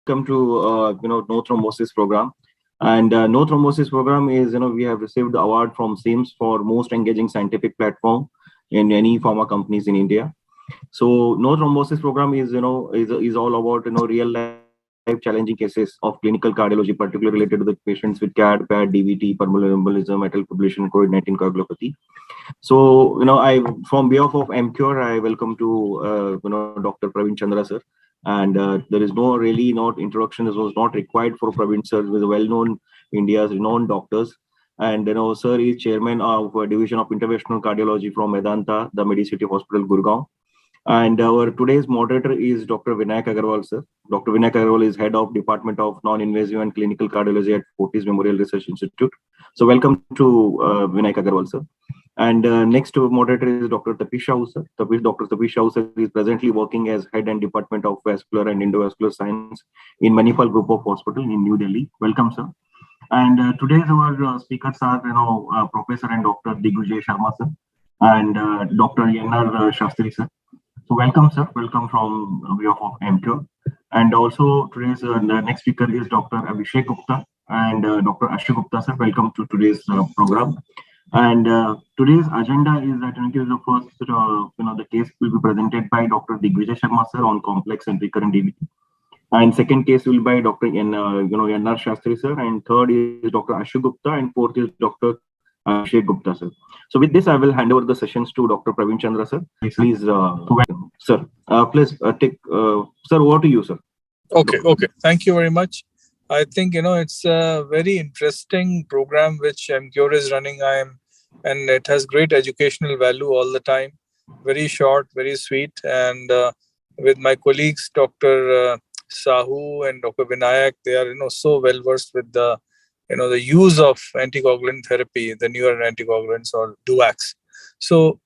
welcome to no thrombosis program. And no thrombosis program is we have received the award from SIMS for most engaging scientific platform in any pharma companies in India. So no thrombosis program is all about real life challenging cases of clinical cardiology, particularly related to the patients with CAD, PAD, DVT, pulmonary embolism, atrial fibrillation, COVID-19 coagulopathy. So I from behalf of MCure, I welcome to Dr. Praveen Chandra sir. And there is not introduction. This was not required for Praveen sir, with well-known India's renowned doctors. And sir is chairman of division of interventional cardiology from Medanta, the Medicity Hospital, Gurgaon. And our today's moderator is Dr. Vinayak Agarwal sir. Dr. Vinayak Agarwal is head of Department of Non-Invasive and Clinical Cardiology at Fortis Memorial Research Institute. So welcome to Vinayak Agarwal sir. And next moderator is Dr. Tapish Shahu sir. Dr. Tapish Shahu sir is presently working as head and Department of Vascular and Endovascular Science in Manipal Group of Hospital in New Delhi. Welcome sir. And today's our speakers are Professor and Dr. Digvijay Sharma sir and Dr. Yannar Shastri sir. So welcome sir. Welcome from behalf of MCure. And also today's the next speaker is Dr. Abhishek Gupta and Dr. Ashok Gupta sir. Welcome to today's program. And today's agenda is that the first, the case will be presented by Dr. Digvijay Sharma sir on complex and recurrent DVT. And second case will be by Dr. Yannar Shastri sir. And third is Dr. Ashok Gupta. And fourth is Dr. Abhishek Gupta sir. So with this, I will hand over the sessions to Dr. Praveen Chandra sir. Please, sir. Please take, sir. Over to you, sir. Okay. Thank you very much. I think it's a very interesting program which MCure is running. And it has great educational value all the time. Very short, very sweet. And with my colleagues, Dr. Sahu and Dr. Vinayak, they are so well versed with the use of anticoagulant therapy, the newer anticoagulants or DOACs. So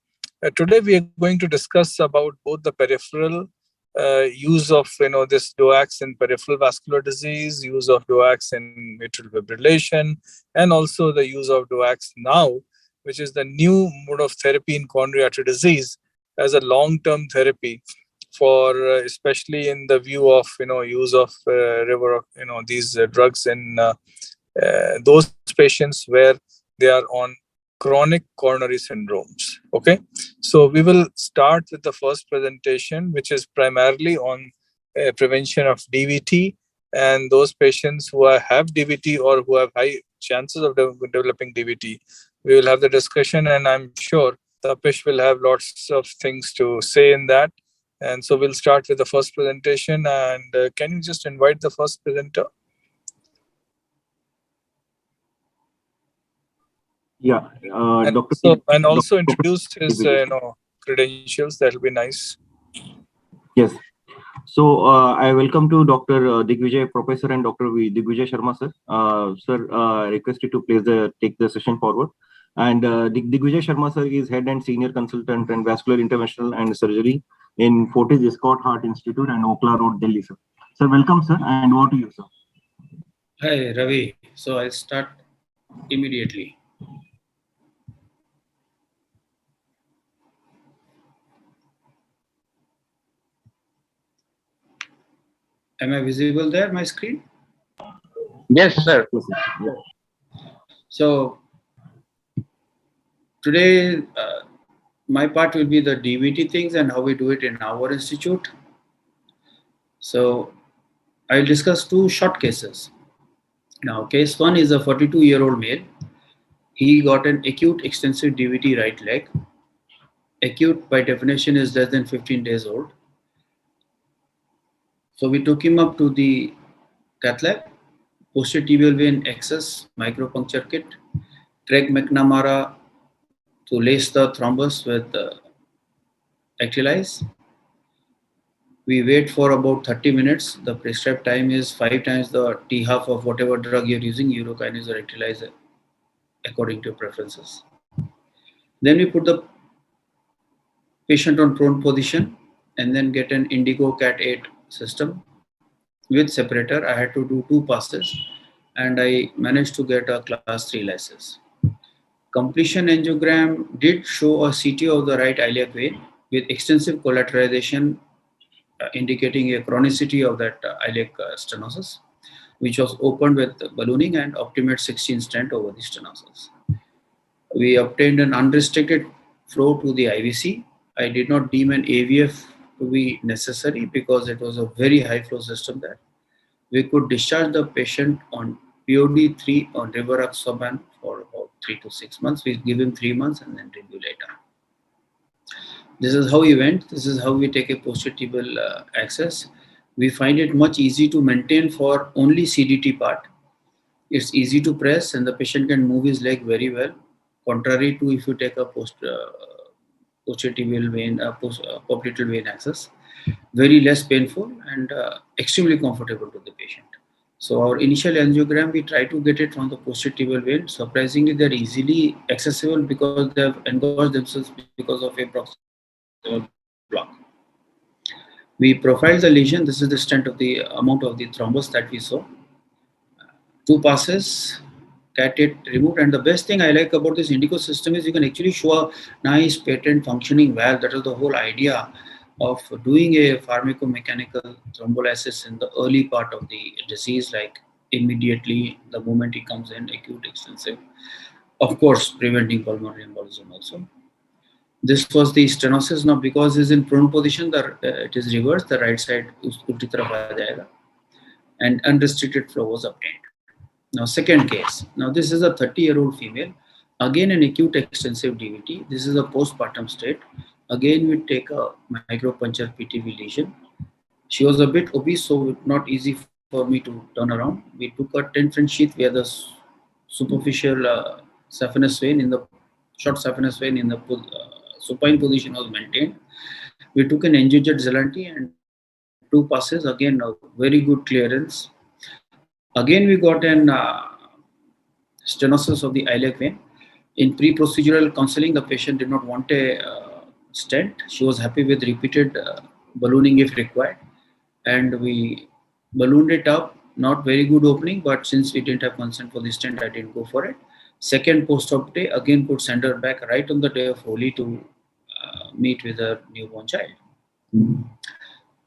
today we are going to discuss about both the peripheral use of this DOACs in peripheral vascular disease, use of DOACs in atrial fibrillation, and also the use of DOACs now, which is the new mode of therapy in coronary artery disease as a long-term therapy for especially in the view of use of these drugs in those patients where they are on chronic coronary syndromes. Okay, so we will start with the first presentation, which is primarily on prevention of DVT and those patients who have DVT or who have high chances of developing DVT. We will have the discussion, and I'm sure Tapish will have lots of things to say in that. And so we'll start with the first presentation. And can you just invite the first presenter? Yeah, and also introduce his credentials. That'll be nice. Yes. So I welcome to Dr. Digvijay, Professor, and Dr. Digvijay Sharma sir. Sir, requested to please take the session forward. And Digvijay Sharma sir is head and senior consultant in vascular interventional and surgery in Fortis Escort Heart Institute and Okhla Road, Delhi sir. Sir, welcome sir, and over to you sir. Hi Ravi. So I'll start immediately. Am I visible there, my screen? Yes, sir. Yeah. So today, my part will be the DVT things and how we do it in our institute. So I'll discuss two short cases. Now, case one is a 42-year-old male. He got an acute extensive DVT right leg. Acute by definition is less than 15 days old. So we took him up to the cath lab, posterior tibial vein access micropuncture kit, Craig McNamara to lace the thrombus with Actylize. We wait for about 30 minutes. The prescribed time is 5 times the T-half of whatever drug you're using, urokinase or Actylize, according to your preferences. Then we put the patient on prone position and then get an Indigo Cat 8 system with separator. I had to do 2 passes and I managed to get a class 3 lysis. Completion angiogram did show a CT of the right iliac vein with extensive collateralization indicating a chronicity of that iliac stenosis, which was opened with ballooning and optimate 16 stent over the stenosis. We obtained an unrestricted flow to the IVC. I did not deem an AVF to be necessary because it was a very high flow system there. We could discharge the patient on POD3 on rivaroxaban for about 3 to 6 months. We give him 3 months and then review later. This is how we went. This is how we take a posterior access. We find it much easy to maintain for only CDT part. It's easy to press and the patient can move his leg very well. Contrary to if you take a posterior vein, popliteal vein access, very less painful and extremely comfortable to the patient. So our initial angiogram, we try to get it from the posterior vein. Surprisingly, they're easily accessible because they have engorged themselves because of a proximal block. We profiled the lesion. This is the extent of the amount of the thrombus that we saw. 2 passes, catheter removed, and the best thing I like about this Indigo system is you can actually show a nice patent functioning valve. That is the whole idea of doing a pharmacomechanical thrombolysis in the early part of the disease, like immediately the moment it comes in, acute, extensive. Of course, preventing pulmonary embolism also. This was the stenosis. Now, because it's in prone position, it is reversed. The right side ulti taraf aa jayega, and unrestricted flow was obtained. Now, second case. Now, this is a 30-year-old female. Again, an acute extensive DVT. This is a postpartum state. Again, we take a micropuncture PTV lesion. She was a bit obese, so not easy for me to turn around. We took a 10 French sheath where the superficial saphenous vein in the short saphenous vein in the supine position was maintained. We took an angiojet Zelante and 2 passes. Again, a very good clearance. Again, we got an stenosis of the iliac vein. In pre-procedural counseling, the patient did not want a stent. She was happy with repeated ballooning if required. And we ballooned it up. Not very good opening, but since we didn't have consent for the stent, I didn't go for it. Second post-op day, again could send her back right on the day of Holi to meet with her newborn child.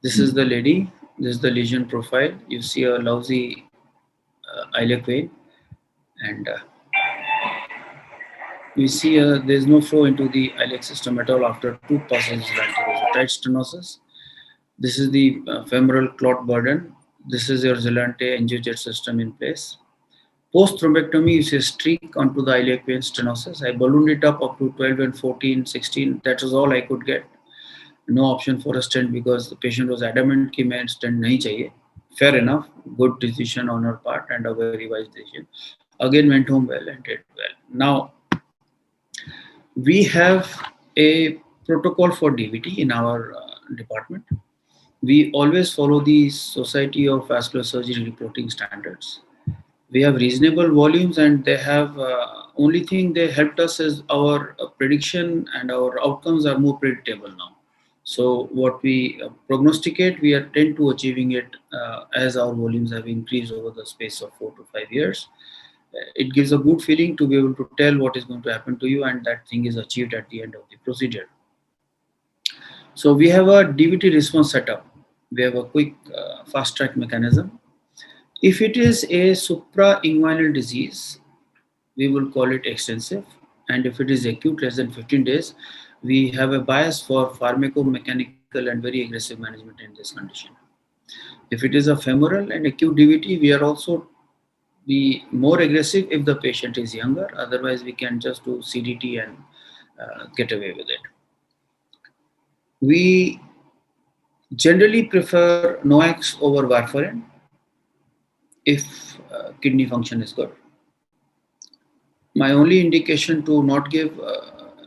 This is the lady. This is the lesion profile. You see a lousy iliac vein, and we see there's no flow into the iliac system at all after 2 passes. There's a tight stenosis. This is the femoral clot burden. This is your Zelante angiojet system in place. Post thrombectomy, you see a streak onto the iliac vein stenosis. I ballooned it up to 12 and 14, 16. That was all I could get. No option for a stent because the patient was adamant कि मैं stent नहीं चाहिए. Fair enough, good decision on her part and a very wise decision. Again went home well and did well. Now, we have a protocol for DVT in our department. We always follow the Society of Vascular Surgery reporting standards. We have reasonable volumes and they have, only thing they helped us is our prediction and our outcomes are more predictable now. So what we prognosticate, we tend to achieving it as our volumes have increased over the space of 4 to 5 years. It gives a good feeling to be able to tell what is going to happen to you and that thing is achieved at the end of the procedure. So we have a DVT response setup. We have a quick fast track mechanism. If it is a suprainguinal disease, we will call it extensive. And if it is acute, less than 15 days, we have a bias for pharmacomechanical and very aggressive management in this condition. If it is a femoral and acute DVT, we are also be more aggressive if the patient is younger. Otherwise, we can just do CDT and get away with it. We generally prefer NOACs over warfarin if kidney function is good. My only indication to not give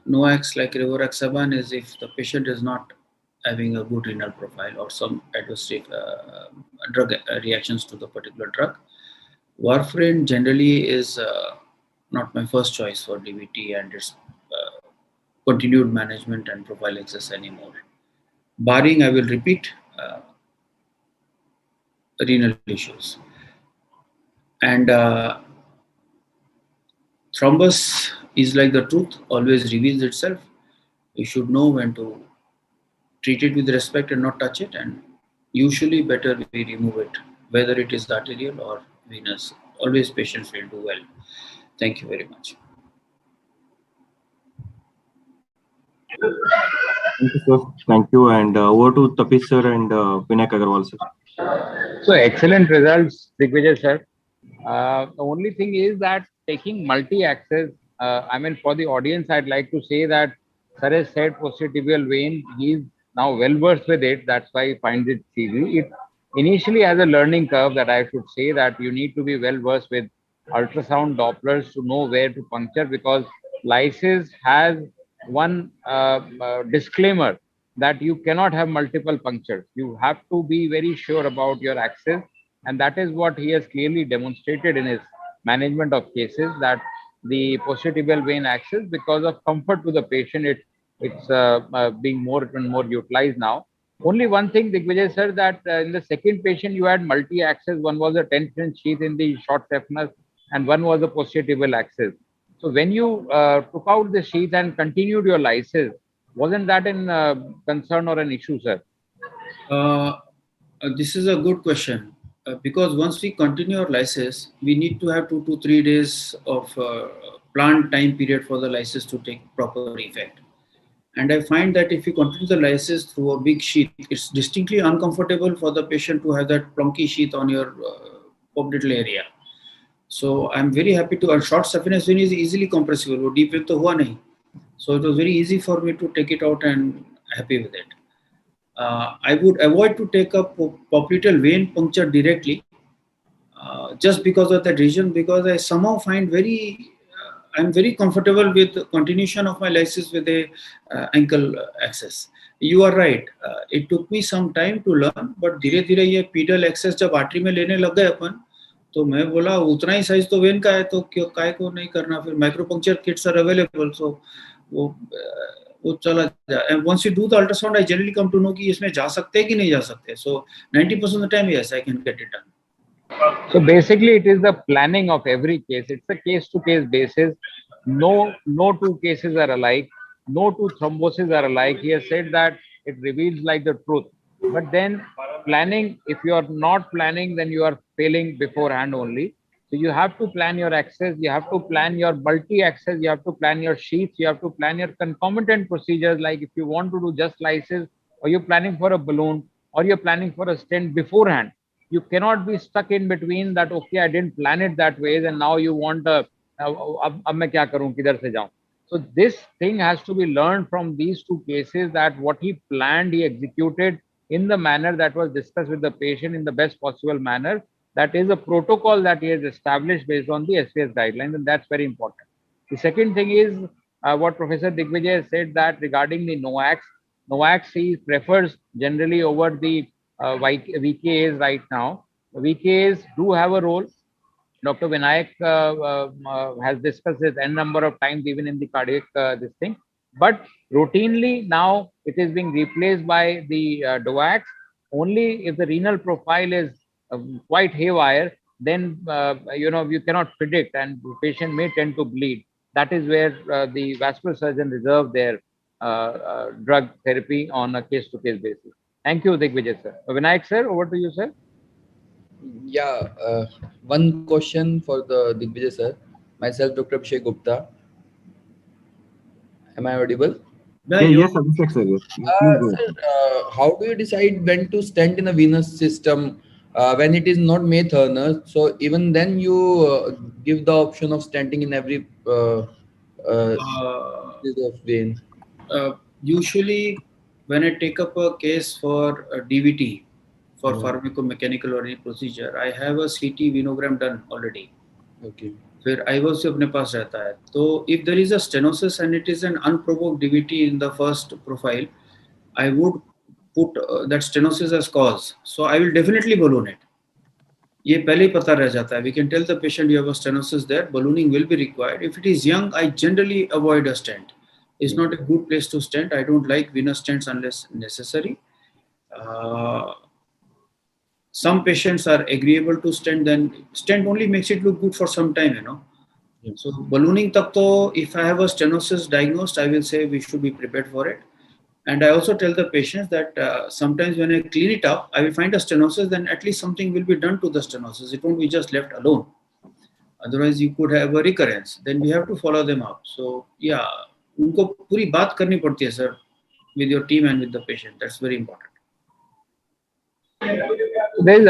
NOACs like rivaroxaban is if the patient is not having a good renal profile or some adverse drug reactions to the particular drug. Warfarin generally is not my first choice for DVT and its continued management and profile access anymore. Barring, I will repeat, renal issues. And thrombus is like the truth, always reveals itself. You should know when to treat it with respect and not touch it. And usually better we remove it, whether it is arterial or venous. Always patients will do well. Thank you very much. Thank you, sir. Thank you. And over to Tapish sir and Vinayak Agarwal sir. So excellent results, Digvijay sir. The only thing is that taking multi-axis, I mean, for the audience, I'd like to say that Sir has said posterior vein, he's now well versed with it. That's why he finds it easy. It initially has a learning curve that I should say that you need to be well versed with ultrasound Dopplers to know where to puncture, because lysis has one disclaimer that you cannot have multiple punctures. You have to be very sure about your axis, and that is what he has clearly demonstrated in his management of cases, that the posterior vein axis, because of comfort to the patient, it's being more and more utilized now. Only one thing, Digvijay sir, that in the second patient you had multi-axis. One was a 10-inch sheath in the short saphenous, and one was a posterior axis. So when you took out the sheath and continued your lysis, wasn't that an concern or an issue, sir? This is a good question, because once we continue our lysis, we need to have 2 to 3 days of planned time period for the lysis to take proper effect. And I find that if you continue the lysis through a big sheath, it's distinctly uncomfortable for the patient to have that plunky sheath on your popliteal area. So I'm very happy to, a short saphenous vein is easily compressible, deep vein to hua nahi. So it was very easy for me to take it out and happy with it. I would avoid to take a popliteal vein puncture directly, just because of that reason, because I somehow find I'm very comfortable with the continuation of my lysis with a ankle access. You are right. It took me some time to learn, but धीरे धीरे ये pedal access जब artery में लेने लग गए अपन, तो मैं बोला उतना ही साइज तो वेन का है, तो क्यों काय को नहीं करना. फिर micro puncture kits are available, so वो चला जाए. And once you do the ultrasound, I generally come to know कि इसमें जा सकते हैं कि नहीं जा सकते. So 90% of the time, yes, I can get it done. So basically, it is the planning of every case. It's a case-to-case basis. No two cases are alike. No two thromboses are alike. He has said that it reveals like the truth. But then planning, if you are not planning, then you are failing beforehand only. So you have to plan your access. You have to plan your multi-access. You have to plan your sheets. You have to plan your concomitant procedures. Like if you want to do just lysis, or you're planning for a balloon, or you're planning for a stent beforehand. You cannot be stuck in between that. Okay, I didn't plan it that way, and now you want अब मैं क्या करूं, किधर से जाऊं. So this thing has to be learned from these two cases, that what he planned, he executed in the manner that was discussed with the patient in the best possible manner. That is a protocol that he has established based on the SVS guidelines, and that's very important. The second thing is what Professor Digvijay has said, that regarding the NOACs he prefers generally over the VKAs right now. VKAs do have a role. Dr. Vinayak has discussed this n number of times, even in the cardiac this thing. But routinely now it is being replaced by the DOACs. Only if the renal profile is quite haywire, then you cannot predict, and the patient may tend to bleed. That is where the vascular surgeon reserve their drug therapy on a case-to-case basis. Thank you, Digvijay sir. Vinayak sir, over to you, sir. Yeah, one question for the Digvijay sir. Myself, Dr. Abhishek Gupta. Am I audible? Yes, Abhishek sir. Yes. Sir, how do you decide when to stent in a venous system when it is not May Thurner? So even then you give the option of stenting in every vein. Usually, when I take up a case for DVT, for pharmacomechanical or any procedure, I have a CT venogram done already. Okay. फिर IVOS अपने पास रहता है. तो if there is a stenosis and it is an unprovoked DVT in the first profile, I would put that stenosis as cause. So I will definitely balloon it. ये पहले ही पता रह जाता है. We can tell the patient you have a stenosis there. Ballooning will be required. If it is young, I generally avoid a stent. It's not a good place to stent. I don't like venous stents unless necessary. Some patients are agreeable to stent, then stent only makes it look good for some time, Yeah. So ballooning tak to, if I have a stenosis diagnosed, I will say we should be prepared for it. And I also tell the patients that sometimes when I clean it up, I will find a stenosis, then at least something will be done to the stenosis. It won't be just left alone. Otherwise, you could have a recurrence. Then we have to follow them up. So yeah, उनको पूरी बात करनी पड़ती है sir, with your team and with the patient. That's very important. There is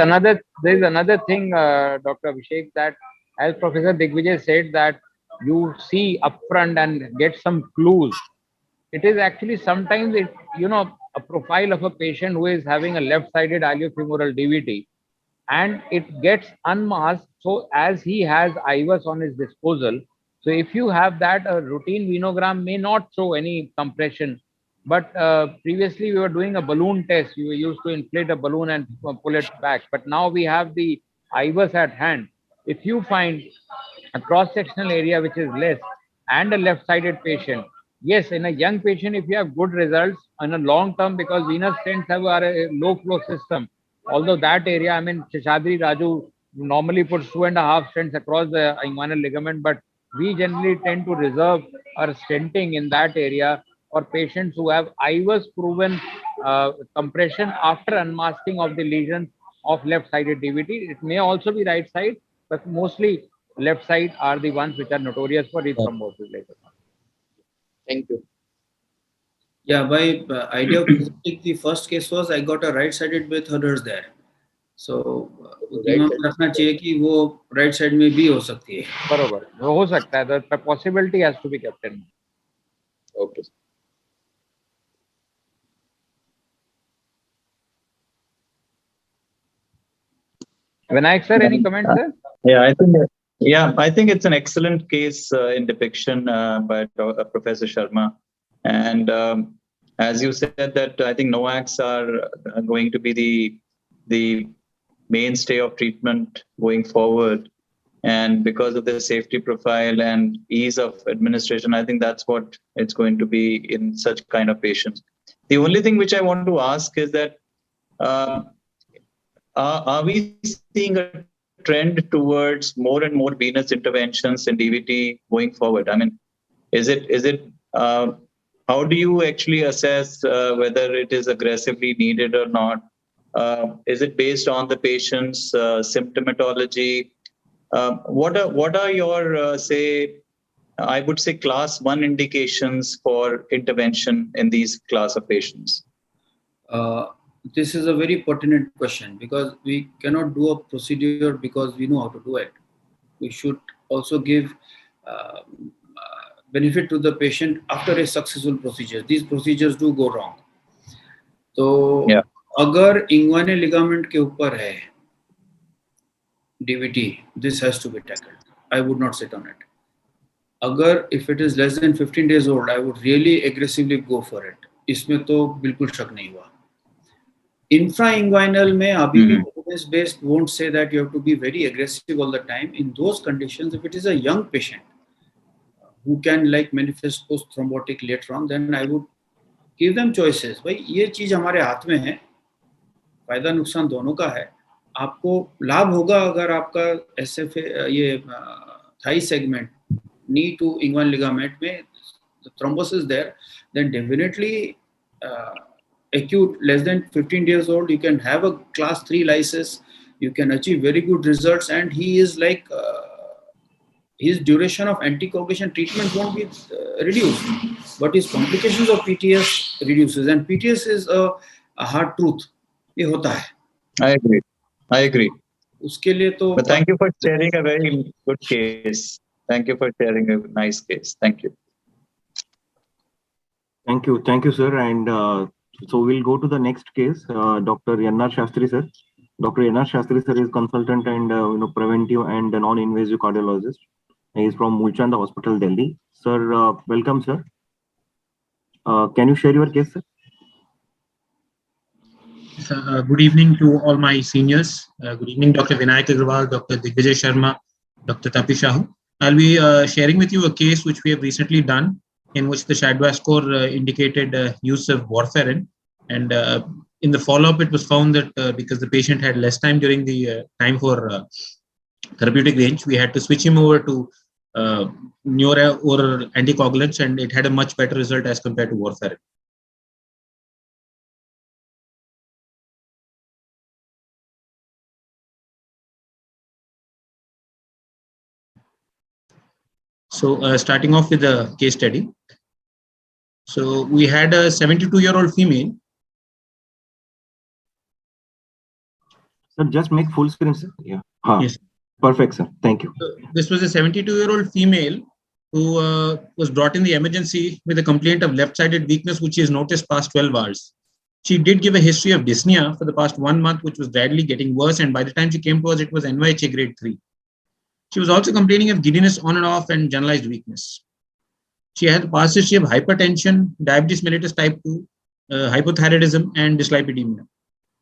another thing, Dr. Abhishek, that as Professor Digvijay said, that you see upfront and get some clues. It is actually sometimes a profile of a patient who is having a left-sided iliofemoral DVT, and it gets unmasked. So as he has IVUS on his disposal, so if you have that, a routine venogram may not show any compression. But previously we were doing a balloon test. You used to inflate a balloon and pull it back. But now we have the IVUS at hand. If you find a cross-sectional area which is less and a left-sided patient, yes, in a young patient, if you have good results in a long term, because venous stents have a low flow system. Although that area, I mean, Sheshadri Raju normally puts 2.5 stents across the inguinal ligament, but we generally tend to reserve our stenting in that area for patients who have IVUS proven compression after unmasking of the lesions of left-sided DVT. It may also be right side, but mostly left side are the ones which are notorious for rethrombosis later on. Thank you. Yeah, by idea of presenting the first case was I got a right-sided with others there. So दिमाग में रखना चाहिए कि वो right side में भी हो सकती है. बरोबर, वो हो सकता है. The possibility has to be kept in mind. Okay. Vinayak sir, any comments, sir? I think it's an excellent case in depiction by Professor Sharma. And as you said that I think NOACs are going to be the mainstay of treatment going forward. And because of the safety profile and ease of administration, I think that's what it's going to be in such kind of patients. The only thing which I want to ask is that are we seeing a trend towards more and more venous interventions in DVT going forward? I mean, is it how do you actually assess whether it is aggressively needed or not? Is it based on the patient's symptomatology? What are your I would say class 1 indications for intervention in these class of patients? This is a very pertinent question because we cannot do a procedure because we know how to do it. We should also give benefit to the patient after a successful procedure. These procedures do go wrong. So, अगर inguinal ligament के ऊपर है DVT, this has to be tackled. I would not sit on it. अगर if it is less than 15 days old, I would really aggressively go for it. इसमें तो बिल्कुल शक नहीं हुआ. Infrainguinal में अभी भी evidence-based won't say that you have to be very aggressive all the time. In those conditions, if it is a young patient who can like manifest post-thrombotic later on, then I would give them choices. भाई ये चीज हमारे हाथ में है, फायदा नुकसान दोनों का है. आपको लाभ होगा अगर आपका SFA ये thigh segment knee to inguinal ligament में the thrombosis there, then definitely acute less than 15 years old, you can have a class 3 lysis, you can achieve very good results, and he is like his duration of anticoagulation treatment won't be reduced, but his complications of PTS reduces, and PTS is a hard truth. ये होता है. I agree. उसके लिए तो. But thank you for sharing a very good case. Thank you for sharing a nice case. Thank you. Thank you, sir. And so we'll go to the next case, Dr. Yannar Shastri, sir. Dr. Yannar Shastri, sir, is consultant and preventive and non-invasive cardiologist. He is from Mulchand Hospital, Delhi. Sir, welcome, sir. Can you share your case, sir? Good evening to all my seniors. Good evening, Dr. Vinayak Agrawal, Dr. Digvijay Sharma, Dr. Tapi Shahu. I'll be sharing with you a case which we have recently done, in which the Shadwa score indicated use of warfarin. And in the follow-up, it was found that because the patient had less time during the time for therapeutic range, we had to switch him over to neuro oral anticoagulants, and it had a much better result as compared to warfarin. So starting off with the case study. So we had a 72-year-old female. Sir, just make full screen, sir. Yeah. Yes. Perfect, sir. Thank you. So this was a 72-year-old female who was brought in the emergency with a complaint of left-sided weakness, which she has noticed past 12 hours. She did give a history of dyspnea for the past 1 month, which was gradually getting worse. And by the time she came to us, it was NYHA grade 3. She was also complaining of giddiness on and off and generalized weakness. She had a past history of hypertension, diabetes mellitus type 2, hypothyroidism, and dyslipidemia.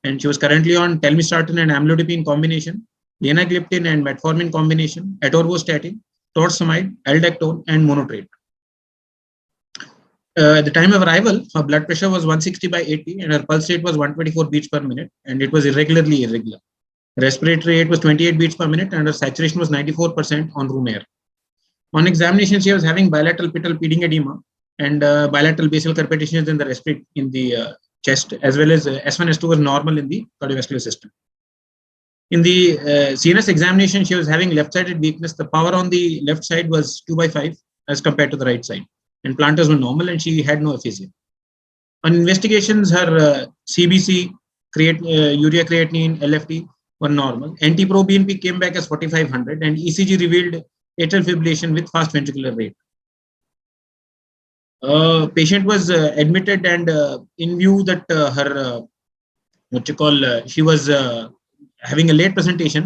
And she was currently on telmisartan and amlodipine combination, linagliptin and metformin combination, atorvastatin, torsemide, aldactone, and monotrate. At the time of arrival, her blood pressure was 160/80 and her pulse rate was 124 beats per minute, and it was irregularly irregular. Respiratory rate was 28 beats per minute and her saturation was 94% on room air. On examination, she was having bilateral pittal feeding edema and bilateral basal crepitations in the chest, as well as S1, S2 was normal in the cardiovascular system. In the CNS examination, she was having left-sided weakness. The power on the left side was 2/5 as compared to the right side, and planters were normal, and she had no aphasia. On investigations, her CBC, urea creatinine, LFT were normal. NT-proBNP came back as 4500, and ECG revealed atrial fibrillation with fast ventricular rate. Patient was admitted, and in view that she was having a late presentation,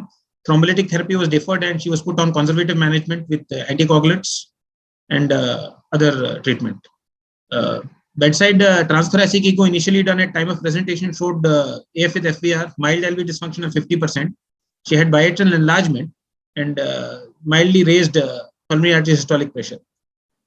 thrombolytic therapy was deferred, and she was put on conservative management with anticoagulants and other treatment. Bedside transthoracic echo initially done at time of presentation showed AF with FVR, mild LV dysfunction of 50%. She had biatrial enlargement and mildly raised pulmonary artery systolic pressure.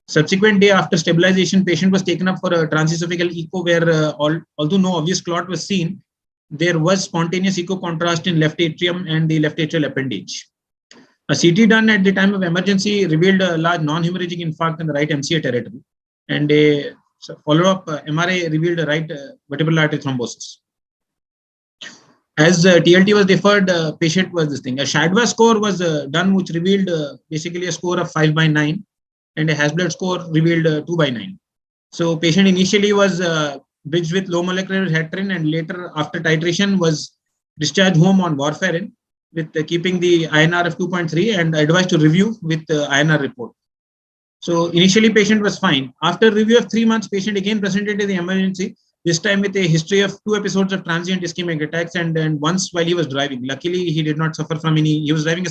Subsequent day after stabilization, patient was taken up for a transesophageal echo where although no obvious clot was seen, there was spontaneous echo contrast in left atrium and the left atrial appendage. A CT done at the time of emergency revealed a large non-hemorrhagic infarct in the right MCA territory, and a follow-up MRI revealed a right vertebral artery thrombosis. As TLT was deferred, patient was this thing. A Shadwa score was done, which revealed basically a score of 5/9, and a Hasbled score revealed 2/9. So patient initially was bridged with low molecular heparin, and later after titration was discharged home on warfarin with keeping the INR of 2.3 and advised to review with INR report. So initially patient was fine. After review of 3 months, patient again presented to the emergency, this time with a history of 2 episodes of transient ischemic attacks and once while he was driving. Luckily, he did not suffer from any, he was driving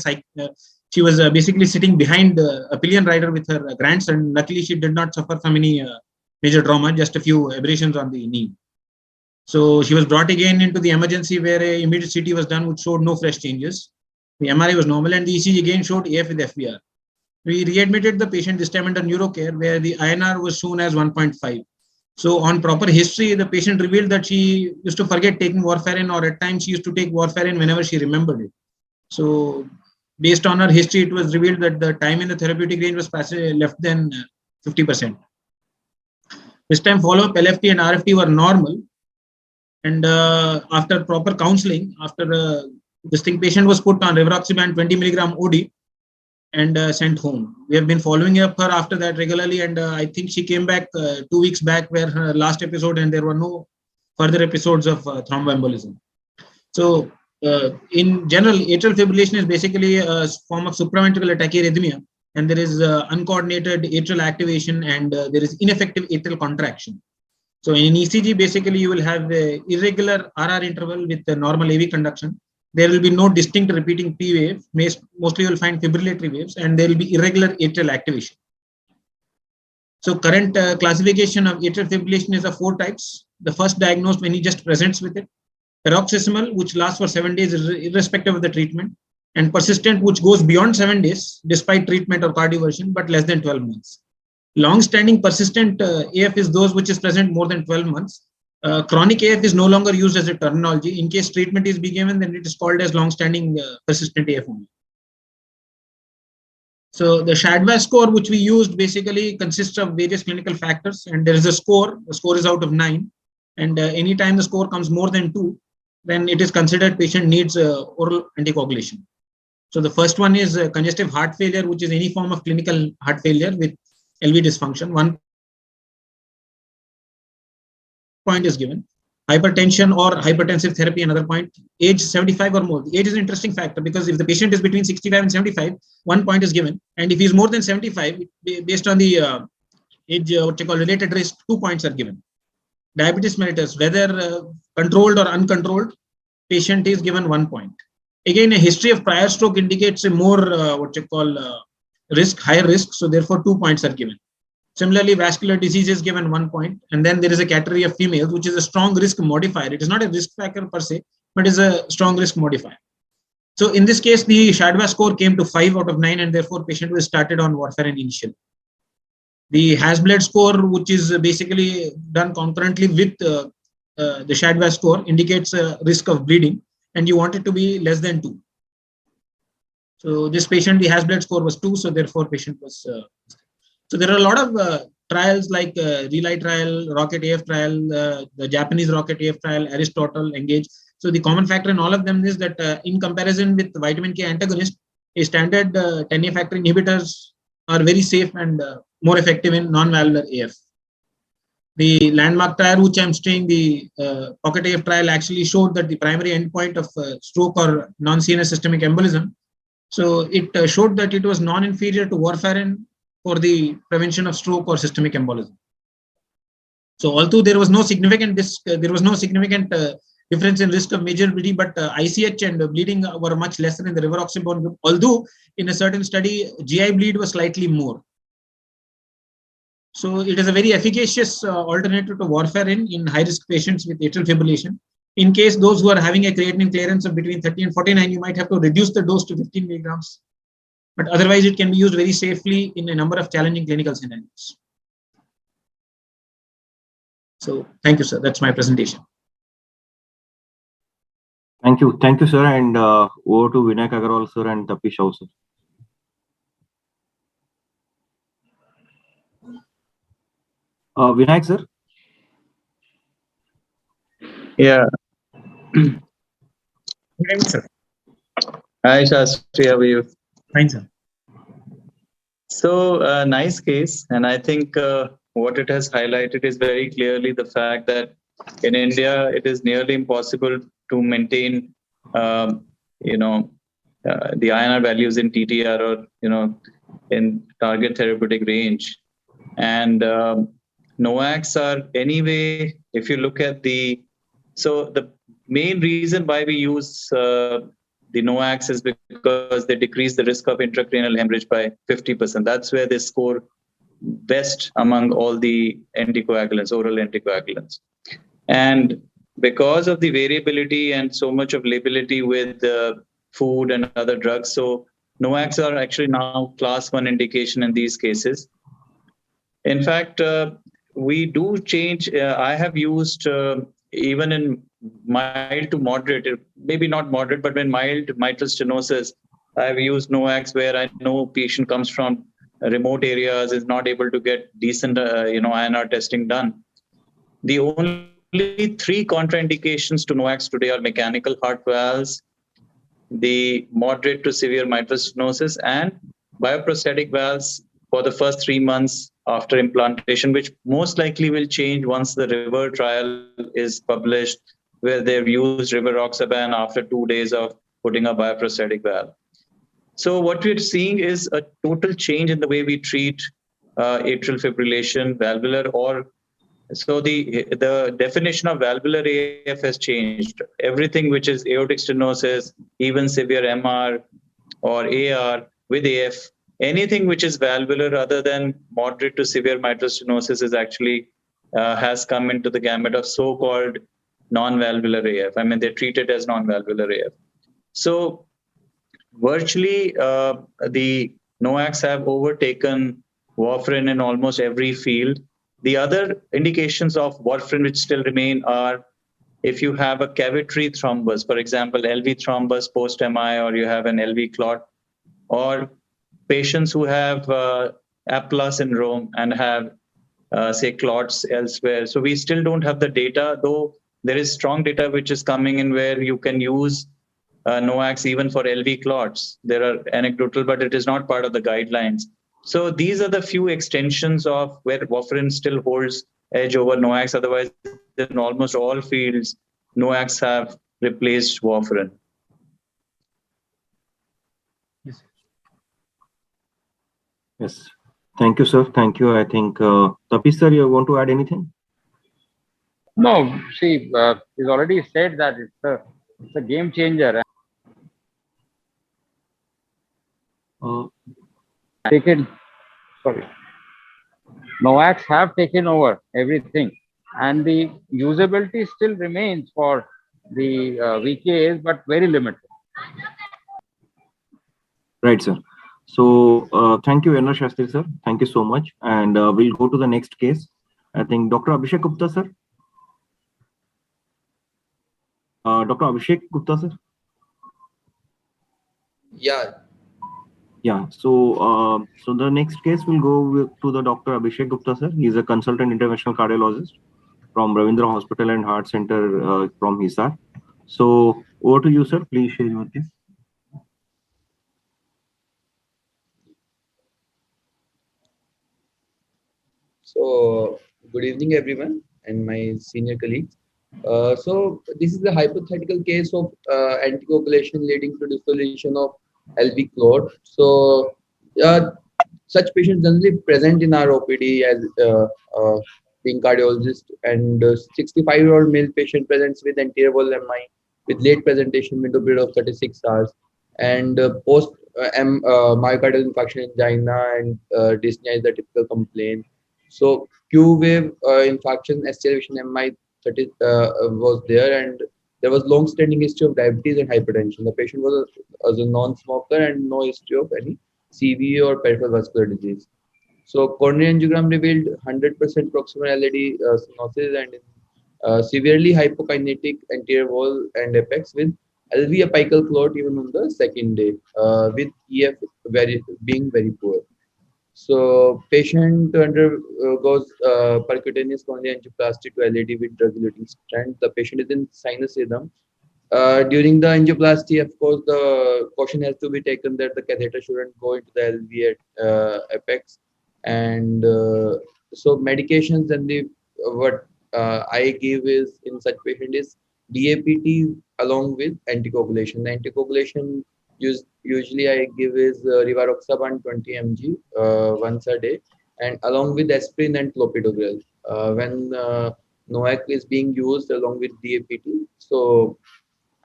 she was basically sitting behind a pillion rider with her grandson. Luckily, she did not suffer from any major trauma, just a few abrasions on the knee. So she was brought again into the emergency where a immediate CT was done, which showed no fresh changes. The MRI was normal and the ECG again showed AF with FVR. We readmitted the patient this time under neurocare where the INR was shown as 1.5. So on proper history, the patient revealed that she used to forget taking warfarin, or at times she used to take warfarin whenever she remembered it. So based on her history, it was revealed that the time in the therapeutic range was less than 50%. This time follow-up LFT and RFT were normal. And after proper counseling, after this thing, patient was put on rivaroxaban 20 milligram OD and sent home. We have been following up her after that regularly, and I think she came back 2 weeks back where her last episode, and there were no further episodes of thromboembolism. So in general, atrial fibrillation is basically a form of supraventricular tachyarrhythmia, and there is uncoordinated atrial activation and there is ineffective atrial contraction. So in ECG, basically you will have a irregular RR interval with the normal AV conduction. There will be no distinct repeating P wave. Mostly you will find fibrillatory waves, and there will be irregular atrial activation. So current classification of atrial fibrillation is of 4 types. The first diagnosed when he just presents with it. Paroxysmal, which lasts for 7 days irrespective of the treatment. And persistent, which goes beyond 7 days despite treatment or cardioversion, but less than 12 months. Long-standing persistent AF is those which is present more than 12 months. Chronic AF is no longer used as a terminology. In case treatment is being given, then it is called as long-standing persistent AF only. So the Shadwa score, which we used, basically consists of various clinical factors, and there is a score. The score is out of 9, and anytime the score comes more than 2, then it is considered patient needs oral anticoagulation. So the first one is congestive heart failure, which is any form of clinical heart failure with LV dysfunction. 1 point is given. Hypertension or hypertensive therapy, another point. Age 75 or more. The age is an interesting factor because if the patient is between 65 and 75, 1 point is given. And if he's more than 75, based on the age, what you call related risk, 2 points are given. Diabetes mellitus, whether controlled or uncontrolled, patient is given 1 point. Again, a history of prior stroke indicates a more risk, higher risk. So therefore, 2 points are given. Similarly, vascular disease is given 1 point. And then there is a category of females, which is a strong risk modifier. It is not a risk factor per se, but is a strong risk modifier. So in this case, the SHADWA score came to 5 out of 9, and therefore patient was started on warfarin initially. The Hasbled score, which is basically done concurrently with the SHADWA score, indicates a risk of bleeding, and you want it to be less than 2. So this patient, the Hasbled score was 2, so therefore patient was. So there are a lot of trials like Relay trial, Rocket AF trial, the Japanese Rocket AF trial, Aristotle, Engage. So the common factor in all of them is that in comparison with vitamin K antagonist, a standard 10A factor inhibitors are very safe and more effective in non-valvular AF. The landmark trial, which I'm saying, the Pocket AF trial actually showed that the primary endpoint of stroke or non-CNS systemic embolism. So it showed that it was non-inferior to warfarin for the prevention of stroke or systemic embolism. So although there was no significant difference in risk of major bleeding, but ICH and bleeding were much lesser in the rivaroxaban group. Although in a certain study, GI bleed was slightly more. So it is a very efficacious alternative to warfarin in high-risk patients with atrial fibrillation. In case those who are having a creatinine clearance of between 30 and 49, you might have to reduce the dose to 15 milligrams. But otherwise, it can be used very safely in a number of challenging clinical scenarios. So thank you, sir. That's my presentation. Thank you, sir. And over to Vinayak Agarwal, sir, and Tapish Shah, sir. Vinayak, sir. Yeah. Good evening, sir. Hi, Shastri. How are you? Fine, sir. So nice case, and I think what it has highlighted is very clearly the fact that in India it is nearly impossible to maintain, the INR values in TTR or in target therapeutic range, and NOACs are anyway. If you look at the main reason why we use the NOACs is because they decrease the risk of intracranial hemorrhage by 50%. That's where they score best among all the anticoagulants, oral anticoagulants. And because of the variability and so much of lability with food and other drugs, so NOACs are actually now class 1 indication in these cases. In fact, we do change. I have used even in mild to moderate, maybe not moderate, but when mild mitral stenosis, I've used NOACs where I know patient comes from remote areas, is not able to get decent, INR testing done. The only 3 contraindications to NOACs today are mechanical heart valves, the moderate to severe mitral stenosis, and bioprosthetic valves for the first 3 months after implantation, which most likely will change once the RIVER trial is published, where they've used rivaroxaban after 2 days of putting a bioprosthetic valve. So what we're seeing is a total change in the way we treat atrial fibrillation, valvular, so the definition of valvular AF has changed. Everything which is aortic stenosis, even severe MR or AR with AF, anything which is valvular other than moderate to severe mitral stenosis is actually has come into the gamut of so-called non-valvular AF. I mean, they're treated as non-valvular AF. So virtually, the NOACs have overtaken warfarin in almost every field. The other indications of warfarin which still remain are if you have a cavitary thrombus, for example, LV thrombus post-MI, or you have an LV clot, or patients who have APLA syndrome and have, say, clots elsewhere. So we still don't have the data, though there is strong data which is coming in where you can use NOACs even for LV clots. There are anecdotal, but it is not part of the guidelines. So these are the few extensions of where warfarin still holds edge over NOACs. Otherwise, in almost all fields, NOACs have replaced warfarin. Yes. Thank you, sir. Thank you. I think, Tapish, sir, you want to add anything? No, see, he's already said that it's a game changer. Taken, sorry, NOACs have taken over everything, and the usability still remains for the VKAs, but very limited. Right, sir. So thank you, Enna Shastri, sir. Thank you so much. And we'll go to the next case. I think Dr. Abhishek Gupta, sir. Dr. Abhishek Gupta, sir. Yeah. Yeah. So so the next case will go to the Dr. Abhishek Gupta, sir. He's a consultant interventional cardiologist from Ravindra Hospital and Heart Center from Hisar. So over to you, sir. Please share your case. So, good evening, everyone, and my senior colleagues. So, this is a hypothetical case of anticoagulation leading to dissolution of LV clot. So, such patients generally present in our OPD as being cardiologist, and 65-year-old male patient presents with anterior wall MI with late presentation window period of 36 hours and post myocardial infarction angina and dyspnea is the typical complaint. So Q wave infarction, acceleration MI 30 was there, and there was long-standing history of diabetes and hypertension. The patient was a non-smoker and no history of any CV or peripheral vascular disease. So coronary angiogram revealed 100% proximal LAD stenosis and severely hypokinetic anterior wall and apex with LV apical clot even on the second day, with EF being very poor. So patient undergoes percutaneous coronary angioplasty to LAD with drug-eluting stent. The patient is in sinus rhythm. During the angioplasty, of course, the caution has to be taken that the catheter shouldn't go into the LV at apex. And so medications and what I give is in such patient is DAPT along with anticoagulation. The anticoagulation usually I give is rivaroxaban 20 mg once a day, and along with aspirin and clopidogrel when NOAC is being used along with DAPT. So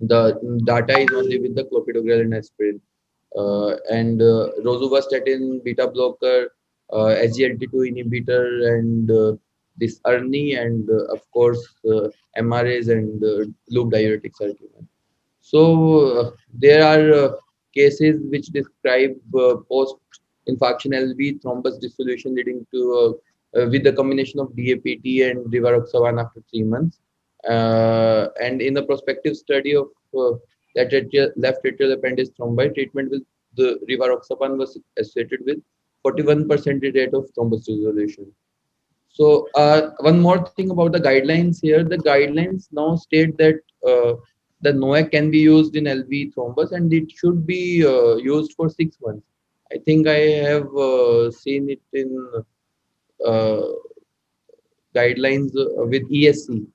the data is only with the clopidogrel and aspirin. And rosuvastatin, beta blocker, SGLT2 inhibitor, and this ERNI, and of course MRAs and loop diuretics are given. So there are cases which describe post-infarction LV thrombus dissolution leading to with the combination of DAPT and rivaroxaban after 3 months. And in the prospective study of left atrial appendage thrombi, treatment with the rivaroxaban was associated with 41% rate of thrombus dissolution. So one more thing about the guidelines here, the guidelines now state that the NOAC can be used in LV thrombus and it should be used for 6 months. I think I have seen it in guidelines with ESC.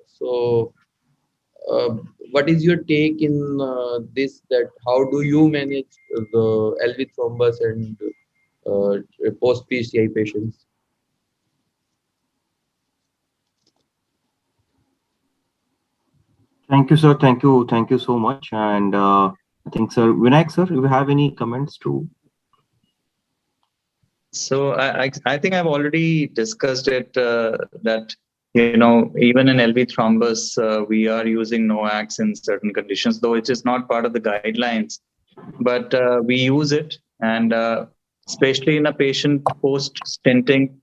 So what is your take in this, that how do you manage the LV thrombus and post PCI patients? Thank you, sir. Thank you. Thank you so much. And I think, sir, Vinayak, sir, do you have any comments to? So I think I've already discussed it that, you know, even in LV thrombus, we are using NOACs in certain conditions, though it is not part of the guidelines, but we use it. And especially in a patient post stenting,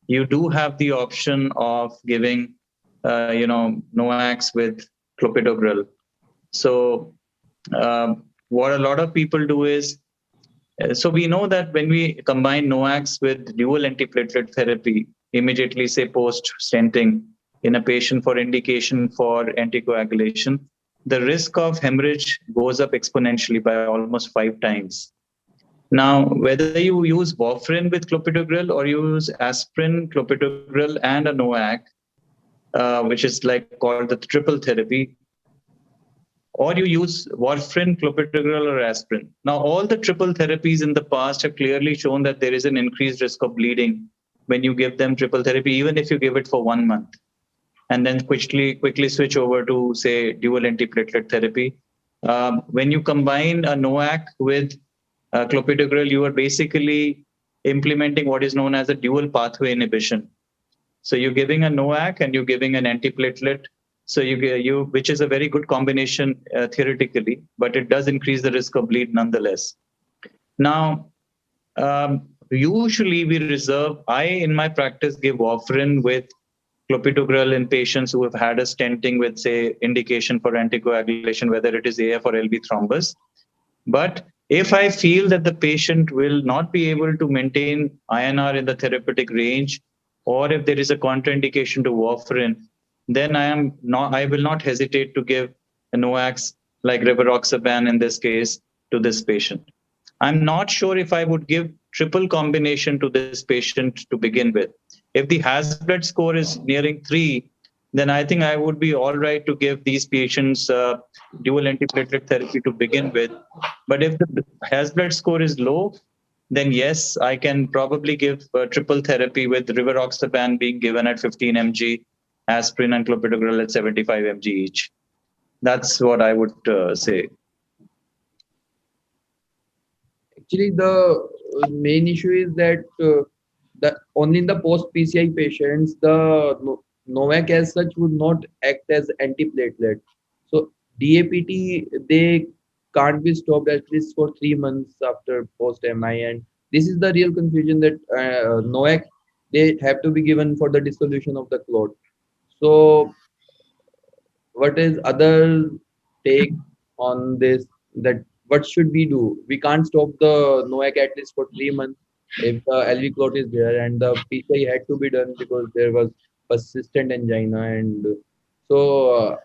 you do have the option of giving, you know, NOACs with clopidogrel. So what a lot of people do is, so we know that when we combine NOACs with dual antiplatelet therapy, immediately say post stenting in a patient for indication for anticoagulation, the risk of hemorrhage goes up exponentially by almost 5 times. Now, whether you use warfarin with clopidogrel or you use aspirin, clopidogrel, and a NOAC, which is like called the triple therapy, or you use warfarin, clopidogrel, or aspirin. Now, all the triple therapies in the past have clearly shown that there is an increased risk of bleeding when you give them triple therapy, even if you give it for 1 month, and then quickly switch over to, say, dual antiplatelet therapy. When you combine a NOAC with clopidogrel, you are basically implementing what is known as a dual pathway inhibition. So you're giving a NOAC and you're giving an antiplatelet. So you which is a very good combination theoretically, but it does increase the risk of bleed nonetheless. Now, usually we reserve, in my practice, give warfarin with clopidogrel in patients who have had a stenting with, say, indication for anticoagulation, whether it is AF or LV thrombus. But if I feel that the patient will not be able to maintain INR in the therapeutic range, or if there is a contraindication to warfarin, then I will not hesitate to give NOACs like rivaroxaban in this case to this patient. I'm not sure if I would give triple combination to this patient to begin with. If the Hasbled score is nearing 3, then I think I would be all right to give these patients dual antiplatelet therapy to begin with. But if the Hasbled score is low, then yes, I can probably give triple therapy with rivaroxaban being given at 15 mg, aspirin and clopidogrel at 75 mg each. That's what I would say. Actually, the main issue is that only in the post-PCI patients, the NOAC as such would not act as antiplatelet. So DAPT, they can't be stopped at least for 3 months after post-MI. And this is the real confusion that NOAC, they have to be given for the dissolution of the clot. So what is other take on this, that what should we do? We can't stop the NOAC at least for 3 months if the LV clot is there, and the PCI had to be done because there was persistent angina. And so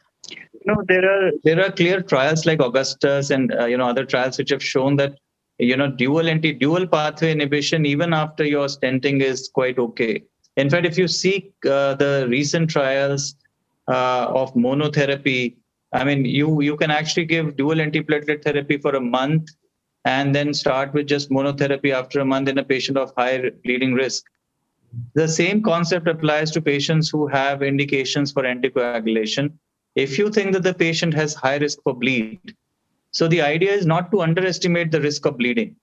there are clear trials like Augustus and other trials which have shown that dual pathway inhibition even after your stenting is quite okay. In fact, if you see the recent trials of monotherapy, I mean, you can actually give dual antiplatelet therapy for a month and then start with just monotherapy after a month in a patient of high bleeding risk. The same concept applies to patients who have indications for anticoagulation. If you think that the patient has high risk for bleed, so the idea is not to underestimate the risk of bleeding,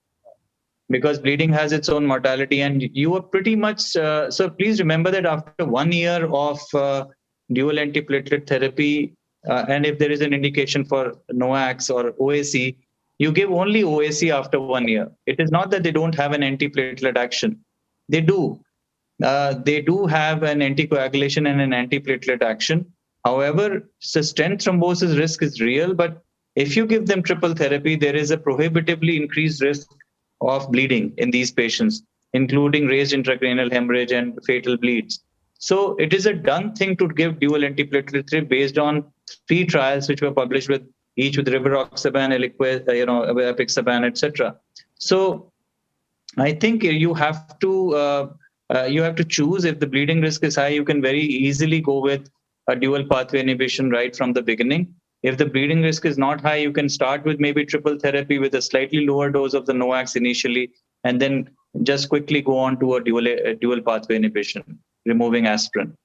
because bleeding has its own mortality, and you are pretty much so please remember that after 1 year of dual antiplatelet therapy, and if there is an indication for NOACs or OAC, you give only OAC after 1 year. It is not that they don't have an antiplatelet action. They do. They do have an anticoagulation and an antiplatelet action. However, stent thrombosis risk is real, but if you give them triple therapy, there is a prohibitively increased risk of bleeding in these patients, including raised intracranial hemorrhage and fatal bleeds. So it is a done thing to give dual antiplatelet therapy based on 3 trials which were published with each with rivaroxaban, apixaban, etc. So I think you have to choose. If the bleeding risk is high, you can very easily go with a dual pathway inhibition right from the beginning. If the bleeding risk is not high, you can start with maybe triple therapy with a slightly lower dose of the NOACs initially, and then just quickly go on to a dual pathway inhibition, removing aspirin.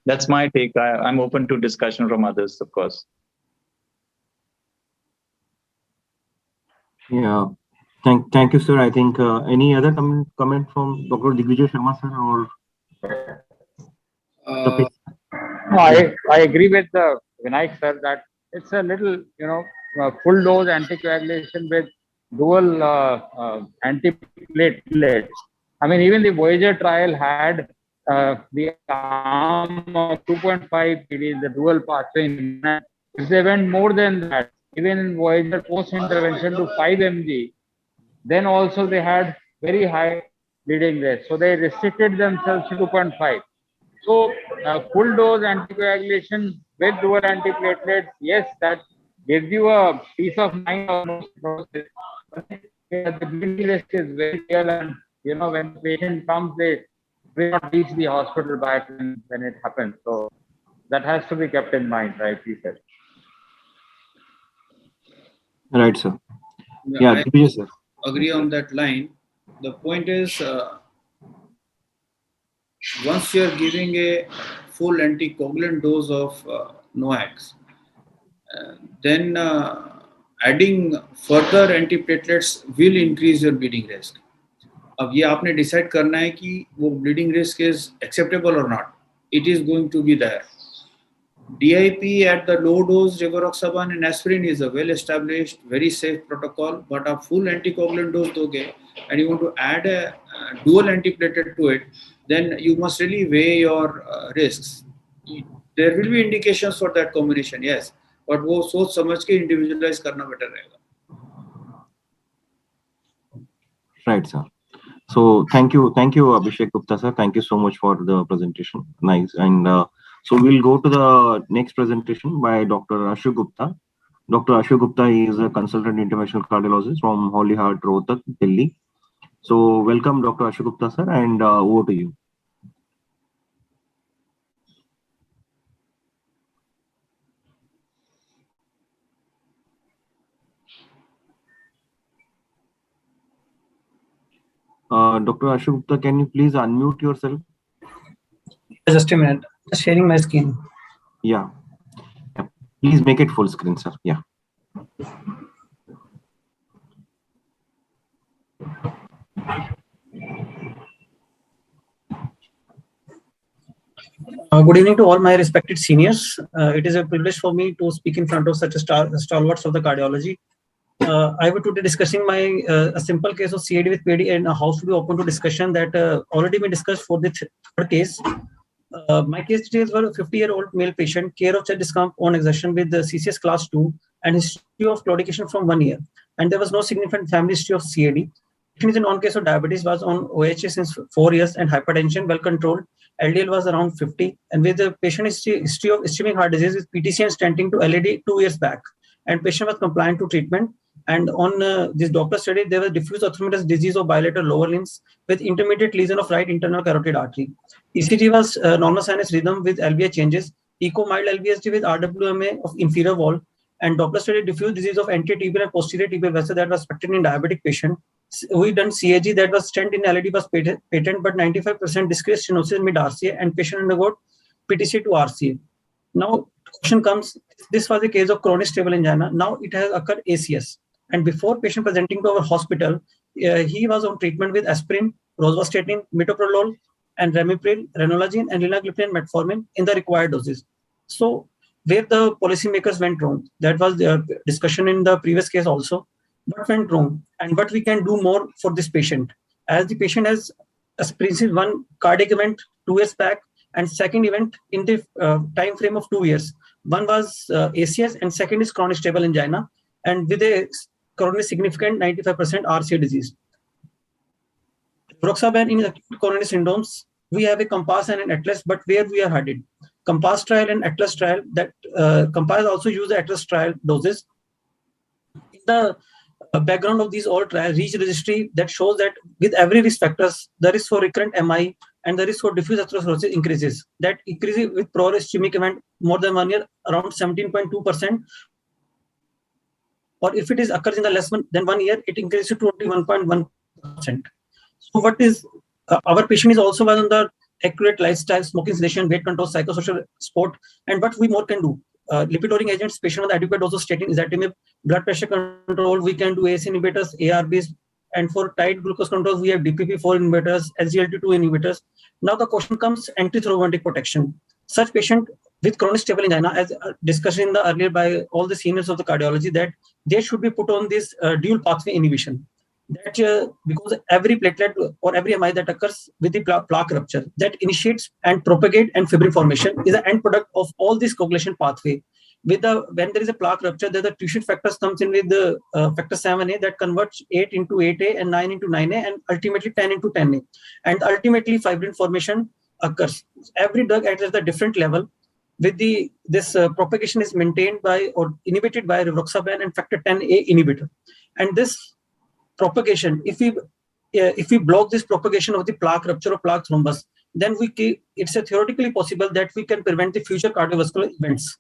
That's my take. I'm open to discussion from others, of course. Yeah. Thank you, sir. I think any other comment from Dr. Digvijay Sharma, sir, or? No, I agree with Vinayak, sir, that it's a little, full dose anticoagulation with dual antiplatelet. I mean, even the Voyager trial had the arm of 2.5 PD, the dual pathway. If they went more than that, even in Voyager post-intervention to 5 mg, then also they had very high bleeding rate. So they restricted themselves to 2.5. So full dose anticoagulation with dual antiplatelets, yes, that gives you a peace of mind or no cirrhosis. But the bleeding risk is very real, and when the patient comes, they will not reach the hospital back when it happens. So that has to be kept in mind, right? He said. Right, sir. I sir. agree on that line. The point is, once you are giving a full anticoagulant dose of NOACs, then adding further antiplatelets will increase your bleeding risk. अब ये आपने decide करना है कि वो bleeding risk is acceptable or not. It is going to be there. DIP at the low dose rivaroxaban and aspirin is a well established, very safe protocol. But a full anticoagulant dose doge and you want to add a dual antiplatelet to it, then you must really weigh your risks. There will be indications for that combination, yes, but वो सोच समझ के individualize करना better रहेगा. Right, sir. So thank you, Abhishek Gupta, sir. Thank you so much for the presentation. Nice. And so we'll go to the next presentation by Dr. Ashu Gupta. Dr. Ashu Gupta is a consultant interventional cardiologist from Holy Heart, Rohtak, Delhi. So welcome, Dr. Ashu Gupta, sir, and over to you. Dr. Ashu Gupta, can you please unmute yourself? Just a minute. Just sharing my screen. Yeah. Please make it full screen, sir. Yeah. Good evening to all my respected seniors. It is a privilege for me to speak in front of such a stalwarts of the cardiology. I will today discussing my a simple case of CAD with PD and a house to be open to discussion that already been discussed for the third case. My case details were a 50-year-old male patient, care of chest discomfort on exertion with the CCS class 2 and history of claudication from 1 year. And there was no significant family history of CAD. Patient is in on case of diabetes, was on OHA since 4 years and hypertension well controlled. LDL was around 50 and with the patient history of ischemic heart disease with PTC and stenting to LAD 2 years back. And patient was compliant to treatment. And on this doctor study, there was diffuse arthromatous disease of bilateral lower limbs with intermediate lesion of right internal carotid artery. ECG was normal sinus rhythm with LVH changes, echo mild LVSD with RWMA of inferior wall, and Doppler study diffuse disease of anterior tibial and posterior tibial vessel that was expected in diabetic patient. We done CAG that was stent in LAD was patent, but 95% discrete stenosis mid RCA and patient undergot PTC to RCA. Now, question comes, this was a case of chronic stable angina. Now it has occurred ACS. And before patient presenting to our hospital, he was on treatment with aspirin, rosuvastatin, metoprolol, and ramipril, ranolazine, and linagliptin, metformin in the required doses. So where the policymakers went wrong, that was the discussion in the previous case also. What went wrong and what we can do more for this patient? As the patient has experienced one cardiac event 2 years back and second event in the time frame of 2 years. One was ACS and second is chronic stable angina and with a coronary significant 95% RCA disease. Rivaroxaban in acute coronary syndromes, we have a COMPASS and an ATLAS, but where we are headed? COMPASS trial and ATLAS trial, that COMPASS also use the ATLAS trial doses. In the background of these all trials, REACH registry that shows that with every risk factors, the risk for recurrent MI and the risk for diffuse atherosclerosis increases. That increases with prior ischemic event more than 1 year, around 17.2%. Or if it is occurs in the less than 1 year, it increases to 21.1%. So what is our patient is also was on the accurate lifestyle, smoking cessation, weight control, psychosocial support, and what we more can do. Lipid-lowering agents, patient on the adequate dose of statin, izatimib, blood pressure control, we can do ACE inhibitors, ARBs, and for tight glucose controls, we have DPP-4 inhibitors, SGLT2 inhibitors. Now the question comes antithrombotic protection. Such patient with chronic stable angina, as discussed in the earlier by all the seniors of the cardiology, that they should be put on this dual pathway inhibition. That because every platelet or every MI that occurs with the plaque rupture that initiates and propagate and fibrin formation is an end product of all this coagulation pathway. With the when there is a plaque rupture, there the tuition factors comes in with the factor 7A that converts 8 into 8A and 9 into 9A and ultimately 10 into 10A. And ultimately fibrin formation occurs. Every drug acts at a different level. With this propagation is maintained by or inhibited by rivaroxaban and factor 10A inhibitor. And this propagation, if we block this propagation of the plaque rupture or plaque thrombus, then it's theoretically possible that we can prevent the future cardiovascular events.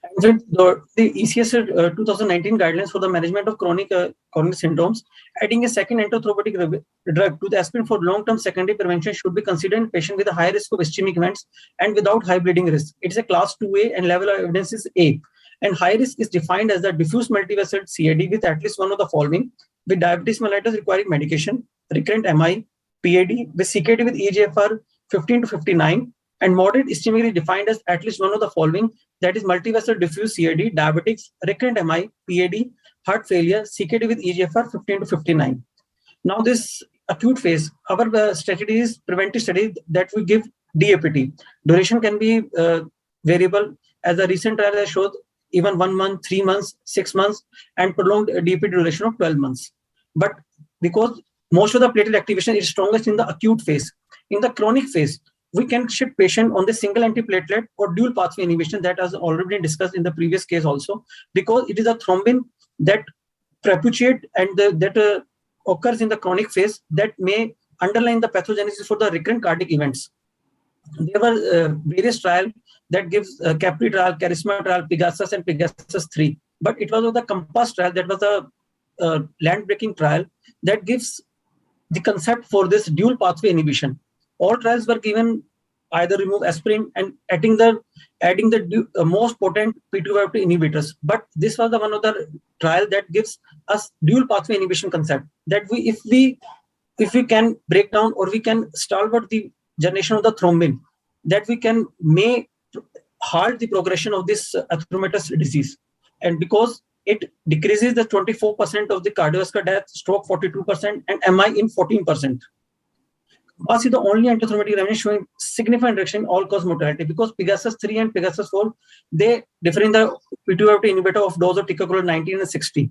And with the ECS 2019 guidelines for the management of chronic syndromes, adding a second antithrombotic drug to the aspirin for long-term secondary prevention should be considered in patients with a high risk of ischemic events and without high bleeding risk. It is a class 2A and level of evidence is A. And high risk is defined as the diffuse multivessel CAD with at least one of the following: with diabetes mellitus requiring medication, recurrent MI, PAD, with CKD with eGFR 15 to 59, and moderate ischemic is defined as at least one of the following, that is multivessel diffuse CAD, diabetics, recurrent MI, PAD, heart failure, CKD with eGFR 15 to 59. Now this acute phase, our strategy is preventive study that we give DAPT. Duration can be variable, as the recent trial has showed, even 1 month, 3 months, 6 months, and prolonged DAPT duration of 12 months. But because most of the platelet activation is strongest in the acute phase, in the chronic phase, we can shift patient on the single antiplatelet or dual pathway inhibition that has already been discussed in the previous case also, because it is a thrombin that perpetuate and that occurs in the chronic phase that may underline the pathogenesis for the recurrent cardiac events. There were various trials that gives Capri trial, Charisma trial, Pegasus and Pegasus 3. But it was the Compass trial that was a land-breaking trial that gives the concept for this dual pathway inhibition. All trials were given either remove aspirin and adding the most potent P2Y2 inhibitors. But this was the one of the trial that gives us dual pathway inhibition concept, that if we can break down or we can stalwart the generation of the thrombin, that we can may halt the progression of this atheromatous disease. And because it decreases the 24% of the cardiovascular death, stroke 42%, and MI in 14%. Compass is the only antithrombotic regimen showing significant reduction in all-cause mortality, because Pegasus 3 and Pegasus 4, they differ in the P2Y2 inhibitor of dose of ticagrelor 19 and 60.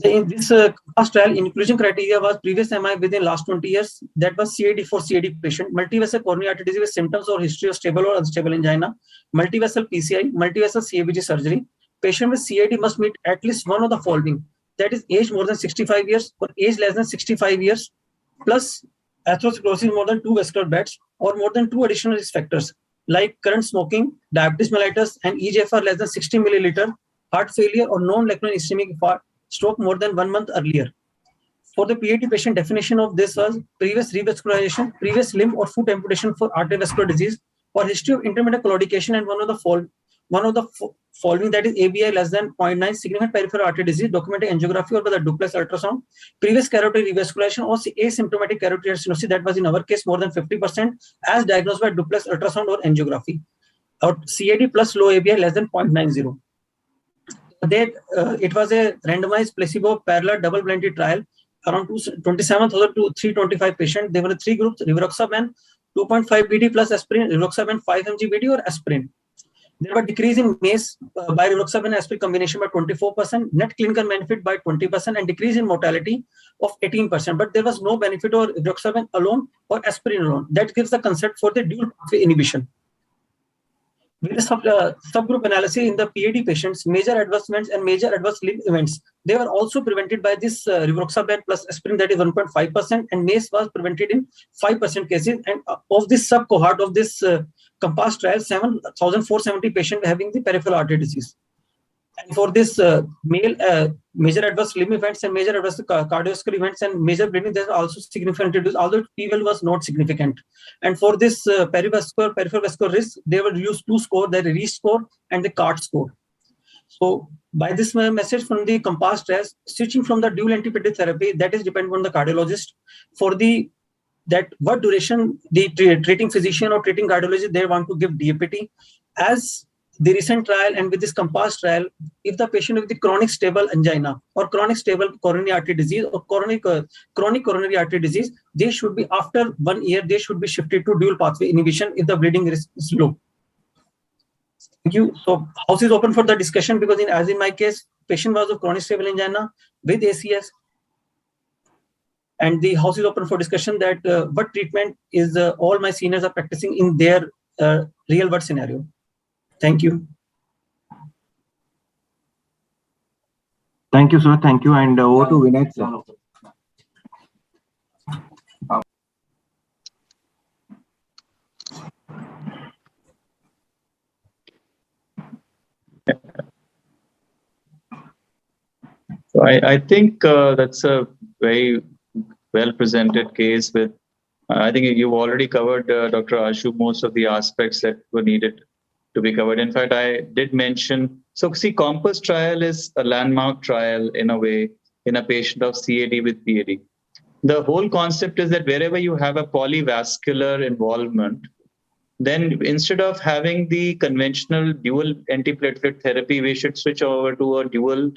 In this Compass trial, inclusion criteria was previous MI within last 20 years. That was CAD for CAD patient, multivessel coronary artery disease with symptoms or history of stable or unstable angina, multivessel PCI, multivessel CABG surgery. Patient with CAD must meet at least one of the following, that is age more than 65 years or age less than 65 years, plus atherosclerosis more than 2 vascular beds or more than 2 additional risk factors like current smoking, diabetes mellitus, and eGFR less than 60 milliliter, heart failure or non-lacunar ischemic stroke more than 1 month earlier. For the PAD patient, definition of this was previous revascularization, previous limb or foot amputation for arteriovascular disease, or history of intermittent claudication, and one of the following, that is ABI less than 0.9, significant peripheral artery disease, documented angiography or by the duplex ultrasound, previous carotid revascularization or asymptomatic carotid stenosis, that was in our case more than 50%, as diagnosed by duplex ultrasound or angiography, or CAD plus low ABI less than 0.90. It was a randomized placebo parallel double-blinded trial around 27,000 to 325 patients. There were 3 groups: rivaroxaban 2.5 BD plus aspirin, rivaroxaban 5 mg BD or aspirin. There were decrease in MACE by rivaroxaban aspirin combination by 24%, net clinical benefit by 20%, and decrease in mortality of 18%. But there was no benefit of rivaroxaban alone or aspirin alone. That gives the concept for the dual pathway inhibition. With the subgroup analysis in the PAD patients, major adverse events and major adverse limb events, they were also prevented by this rivaroxaban plus aspirin, that is 1.5%, and MACE was prevented in 5% cases. And of this sub-cohort of this Compass trial, 7,470 patients having the peripheral artery disease. And for this male major adverse limb events and major adverse cardiovascular events and major bleeding, there are also significant reduced, although P-value was not significant. And for this peripheral vascular risk, they were used 2 scores, the REACH score and the CART score. So by this message from the Compass trials, switching from the dual antiplatelet therapy, that is dependent on the cardiologist. For that what duration the treating physician or treating cardiologist they want to give DAPT. As the recent trial and with this Compass trial, if the patient with the chronic stable angina or chronic stable coronary artery disease or chronic coronary artery disease, they should be, after 1 year, they should be shifted to dual pathway inhibition if the bleeding risk is low. Thank you. So house is open for the discussion, because as in my case, patient was of chronic stable angina with ACS. And the house is open for discussion that what treatment is all my seniors are practicing in their real world scenario. Thank you. Thank you, sir. Thank you. And over to Vinay, sir. So I think that's a very well presented case with, I think you've already covered, Dr. Ashu, most of the aspects that were needed to be covered. In fact, I did mention, so see, COMPASS trial is a landmark trial in a way in a patient of CAD with PAD. The whole concept is that wherever you have a polyvascular involvement, then instead of having the conventional dual antiplatelet therapy, we should switch over to a dual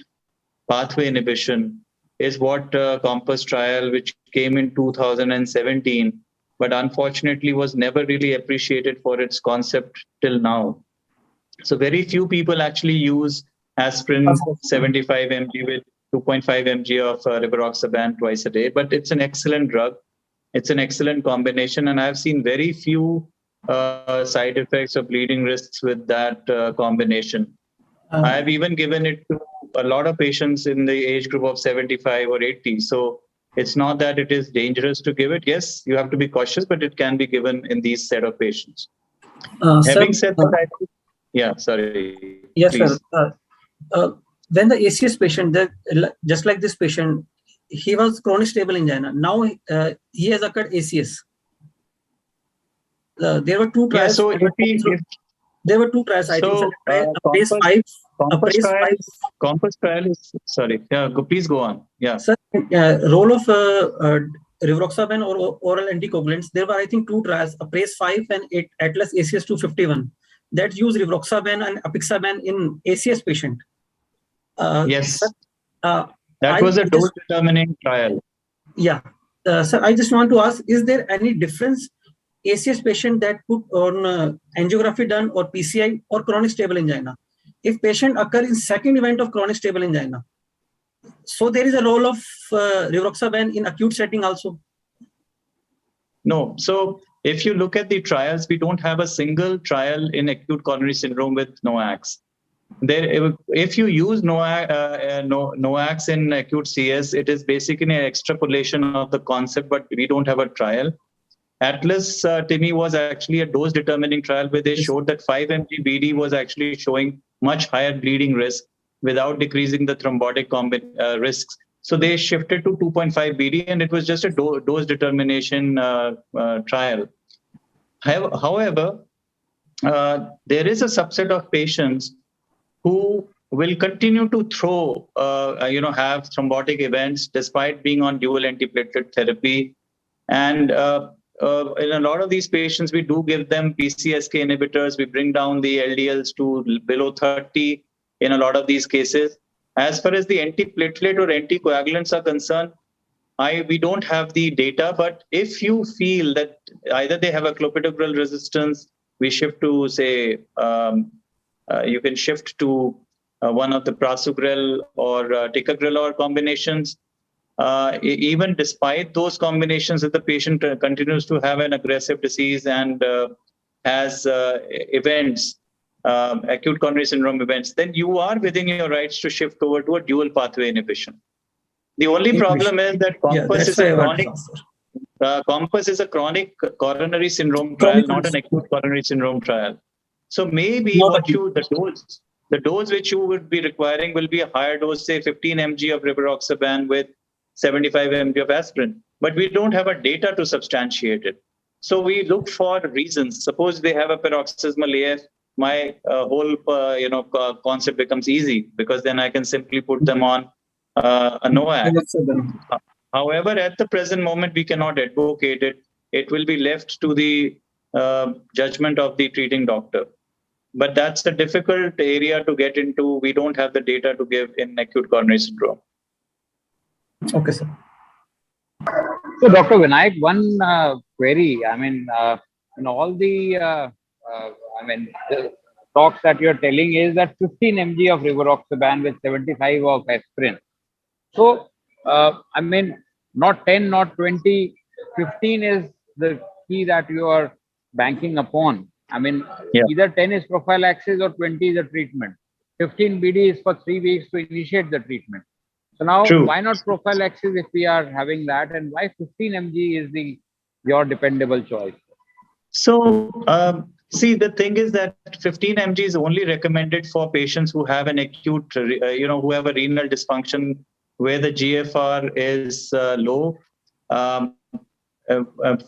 pathway inhibition, is what COMPASS trial, which came in 2017, but unfortunately was never really appreciated for its concept till now. So very few people actually use aspirin 75 mg with 2.5 mg of rivaroxaban twice a day, but it's an excellent drug. It's an excellent combination, and I've seen very few side effects or bleeding risks with that combination. I've even given it to a lot of patients in the age group of 75 or 80. So it's not that it is dangerous to give it. Yes, you have to be cautious, but it can be given in these set of patients. Having said that, yeah, sorry. Yes, please. sir. When the ACS patient, just like this patient, he was chronic stable angina. Now he has occurred ACS. There were two trials. Yeah, so there were two trials. I think COMPASS trial is, sorry. Yeah, please go on. Yeah. Sir, role of rivaroxaban or oral anticoagulants. There were, I think, two trials: APPRAISE 5 and Atlas ACS 251 that use rivaroxaban and apixaban in ACS patient. Yes. That was a dose-determining trial. Yeah. Sir, I just want to ask: is there any difference? ACS patient that put on angiography done or PCI or chronic stable angina. If patient occur in second event of chronic stable angina, so there is a role of rivaroxaban in acute setting also. No. So if you look at the trials, we don't have a single trial in acute coronary syndrome with NOACs. There, if you use NOACs in acute CS, it is basically an extrapolation of the concept, but we don't have a trial. Atlas TIMI was actually a dose-determining trial where they showed that 5 mg BD was actually showing much higher bleeding risk without decreasing the thrombotic risks. So they shifted to 2.5 BD, and it was just a dose determination trial. However, there is a subset of patients who will continue to have thrombotic events despite being on dual antiplatelet therapy. And in a lot of these patients, we do give them PCSK inhibitors. We bring down the LDLs to below 30 in a lot of these cases. As far as the antiplatelet or anticoagulants are concerned, we don't have the data, but if you feel that either they have a clopidogrel resistance, we shift to, say, you can shift to one of the prasugrel or ticagrelor combinations. Even despite those combinations, if the patient continues to have an aggressive disease and has events, acute coronary syndrome events, then you are within your rights to shift over to a dual pathway inhibition. The only problem is that COMPASS is a chronic coronary syndrome trial, not an acute coronary syndrome trial. So maybe the dose which you would be requiring will be a higher dose, say 15 mg of rivaroxaban with 75 mg of aspirin, but we don't have a data to substantiate it. So we look for reasons. Suppose they have a paroxysmal AF, my whole concept becomes easy, because then I can simply put them on a NOAC. However, at the present moment, we cannot advocate it. It will be left to the judgment of the treating doctor. But that's a difficult area to get into. We don't have the data to give in acute coronary syndrome. Okay, sir. So, Dr. Vinayak, one query. I mean, in all the, the talks that you're telling is that 15 mg of rivaroxaban with 75 of aspirin. So, Not 10, not 20. 15 is the key that you are banking upon. I mean, Yeah. either 10 is prophylaxis or 20 is a treatment. 15 BD is for 3 weeks to initiate the treatment. So now, True. why not prophylaxis if we are having that, and why 15 mg is your dependable choice? So, see, the thing is that 15 mg is only recommended for patients who have an acute, who have a renal dysfunction where the GFR is low,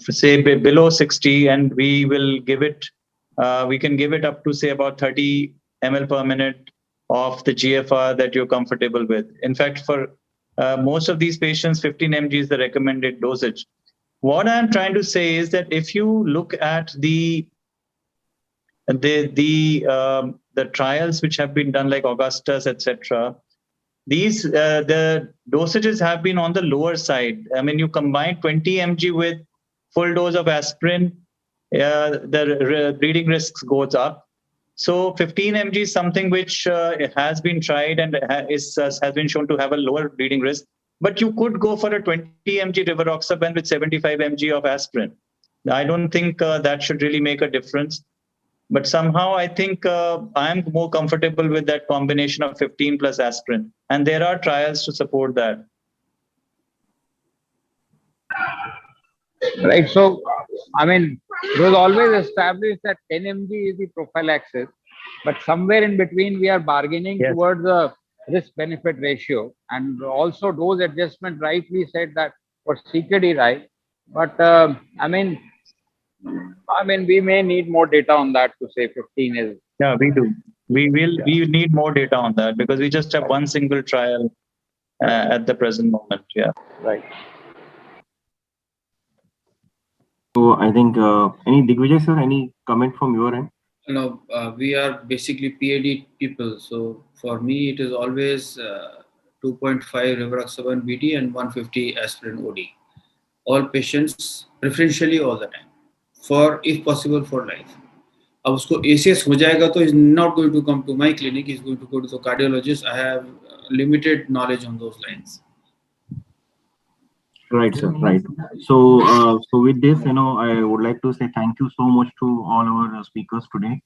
say below 60, and we will give it, we can give it up to say about 30 ml per minute of the GFR that you're comfortable with. In fact, for most of these patients, 15 mg is the recommended dosage. What I'm trying to say is that if you look at the trials which have been done, like Augustus, etc., these the dosages have been on the lower side. I mean, you combine 20 mg with full dose of aspirin, the bleeding risks goes up. So 15 mg is something which has been tried and has been shown to have a lower bleeding risk. But you could go for a 20 mg rivaroxaban with 75 mg of aspirin. I don't think that should really make a difference. But somehow I think I'm more comfortable with that combination of 15 plus aspirin. And there are trials to support that. Right. So, I mean, it was always established that 10 mg is the prophylaxis, but somewhere in between we are bargaining towards the risk-benefit ratio, and also dose adjustment. Right, we said that for CKD, right? But I mean, we may need more data on that to say 15 is. Yeah, we do. We need more data on that because we just have one single trial at the present moment. Yeah. Right. So I think any Digvijay sir, any comment from your end? No, we are basically PAD people. So for me, it is always 2.5 rivaroxaban BD and 150 aspirin OD. All patients, preferentially all the time, for if possible for life. अब उसको ACS हो जाएगा तो is not going to come to my clinic. He's going to go to the cardiologist. I have limited knowledge on those lines. Right, sir. Right. So, with this, I would like to say thank you so much to all our speakers today,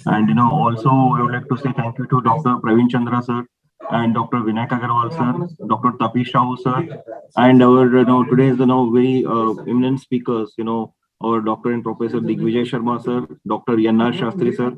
and also I would like to say thank you to Dr. Praveen Chandra sir and Dr. Vinayak Agarwal sir, Dr. Tapish Shahu sir, and our today's very eminent speakers, our Dr. and Professor Digvijay Sharma sir, Dr. Yannar Shastri sir,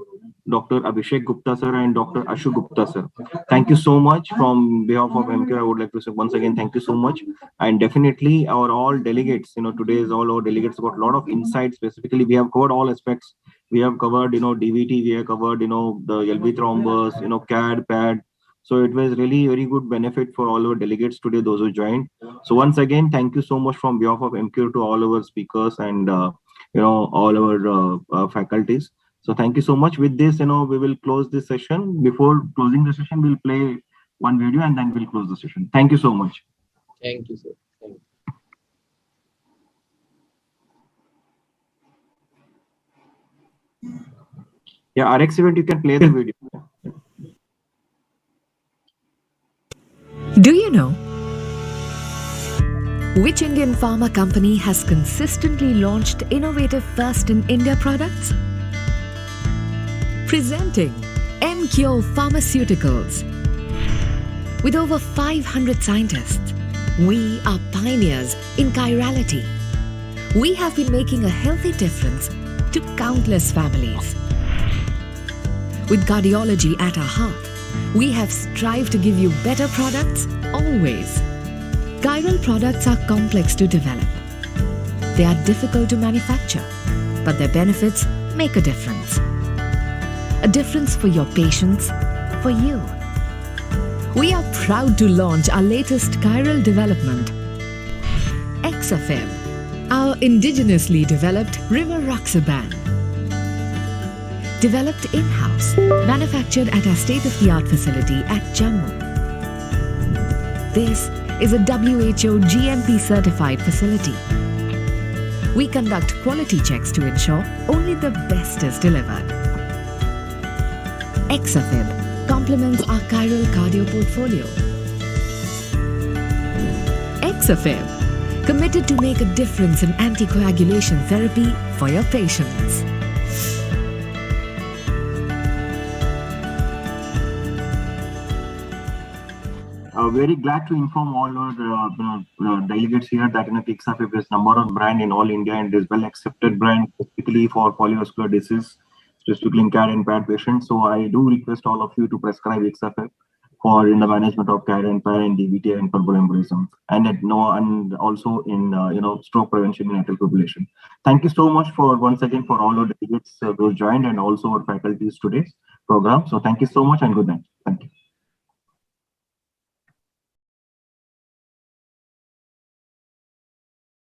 Dr. Abhishek Gupta sir, and Dr. Ashu Gupta sir. Thank you so much from behalf of MQ. I would like to say once again thank you so much, and definitely our all delegates. Today's all our delegates got a lot of insights. Specifically, we have covered all aspects. We have covered DVT. We have covered the LV thrombus, CAD, PAD. So it was really very good benefit for all our delegates today, those who joined. So once again, thank you so much from behalf of MQ to all our speakers and all our faculties. So thank you so much. With this, we will close this session. Before closing the session, we'll play one video and then we'll close the session. Thank you so much. Thank you, sir. Thank you. Yeah, RX event, you can play the video. Do you know which Indian pharma company has consistently launched innovative first in India products? Presenting MQ Pharmaceuticals. With over 500 scientists, we are pioneers in chirality. We have been making a healthy difference to countless families. With cardiology at our heart, we have strived to give you better products always. Chiral products are complex to develop. They are difficult to manufacture, but their benefits make a difference. A difference for your patients, for you. We are proud to launch our latest chiral development, Exafib, our indigenously developed rivaroxaban. Developed in-house, manufactured at our state-of-the-art facility at Jammu. This is a WHO GMP certified facility. We conduct quality checks to ensure only the best is delivered. Exafib complements our chiral cardio portfolio. Exafib committed to make a difference in anticoagulation therapy for your patients. Very glad to inform all our delegates here that Exafib is #1 brand in all India and is well accepted brand, specifically for polyvascular disease, specifically in CAD and PAD patients. So I do request all of you to prescribe Exafib for in the management of CAD and PAD and DVT and pulmonary embolism, and also in stroke prevention in atrial fibrillation. Thank you so much for once again for all our delegates who joined and also our faculties today's program. So thank you so much and good night. Thank you.